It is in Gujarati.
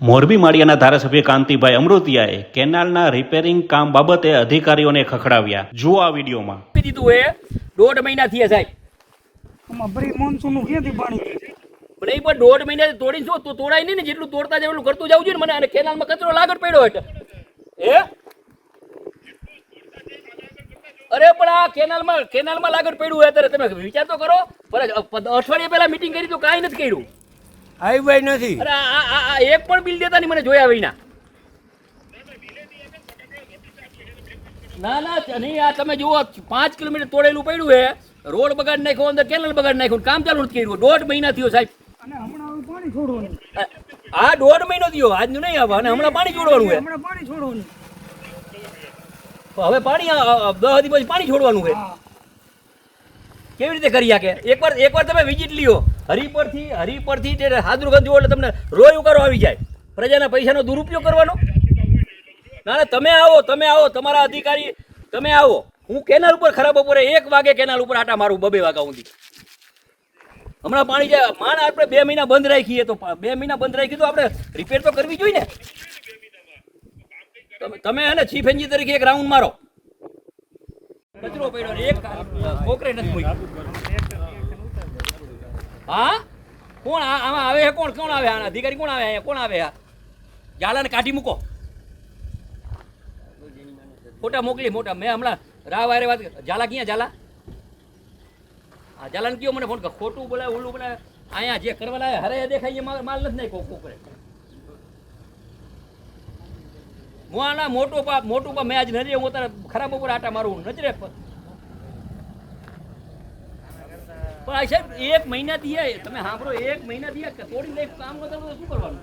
મોરબી માળિયાના ધારાસભ્ય કાંતિભાઈ અમૃતિયાએ કેનાલના રિપેરિંગ કામ બાબતે અધિકારીઓને ખખડાવ્યા. જુઓ આ વિડીયોમાં. દીધું એ 1.5 મહિના થયા સાહેબ. આમાં પ્રી મોન્સૂનનું ક્યાંથી પાણી પણ એ પણ 1.5 મહિના તોડીને શું તો તોડાય નહીં ને, જેટલું તોડતા જાય એટલું કરતું જવું જોઈએ ને. મને અને કેનાલમાં કચરો લાગડ પડ્યો એટલે અરે પણ આ કેનાલમાં લાગડ પડ્યું હોય અત્યારે તમે વિચાર તો કરો. અઠવાડિયા પહેલા મીટિંગ કરી તો કાંઈ નથી કર્યું. હાઈવે નથી. અરે આ એક પણ બિલ દેતા નહીં મને જોયા વિના. ના નહીં, આ તમે જુઓ 5 કિલોમીટર તોડેલું પડ્યું છે. રોડ બગાડ નાખ્યો, અંદર કેનાલ બગાડ નાખ્યો, કામ ચાલુ નથી કર્યું. 1.5 મહિના થયો સાહેબ. અને હમણાં પાણી છોડવાનું. આ 1.5 મહિનો થયો, આજનું નહીં આવે. અને હમણાં પાણી છોડવાનું છે. હમણાં પાણી છોડવાનું. હવે પાણી 10 દી પછી પાણી છોડવાનું છે. કેવી રીતે કરી શકે? એકવાર તમે વિઝિટ લ્યો હરિપરથી હાદરુગંજ જુઓ એટલે તમને રોય ઉકારો આવી જાય. પ્રજાના પૈસાનો દુરુપયોગ કરવાનો. ના તમે આવો તમારા અધિકારી તમે આવો. હું કેનાલ ઉપર ખરાબ બપોરે 1 વાગે કેનાલ ઉપર આટા મારું 2 વાગ્યા સુધી. હમણાં પાણી જાય માણ. આપણે 2 મહિના બંધ રાખીએ તો 2 મહિના બંધ રાખી તો આપણે રિપેર તો કરવી જોઈએ ને. તમે હે ને ચીફ એન્જિનિયર તરીકે એક રાઉન્ડ મારો. કચરો પડ્યો એક કોકરે નથી મૂકી. હા કોણ આમાં આવે છે? કોણ આવે? આ અધિકારી કોણ આવે? અહીંયા કોણ આવે? ઝાલાને કાઢી મૂકો. ફોટા મોકલી મોટા. મેં હમણાં રાવારે વાત ઝાલા ક્યાં ઝાલા? હા ઝાલાને કયો મને ફોન કર. ખોટું બોલાય ઓલું બોલાય. અહીંયા જે કરવા લાવે હરે દેખાય માલ નથી નાખ્યો કોકરે. મોના મોટું પાપ મેં આજ નથી. હું તારે ખરાબ ઉપર આટા મારું નજરે. પણ આ સાહેબ 1 મહિના થયા તમે સાંભળો, 1 મહિના થયા તોડી લઈ કામ ન કરો તો શું કરવાનું?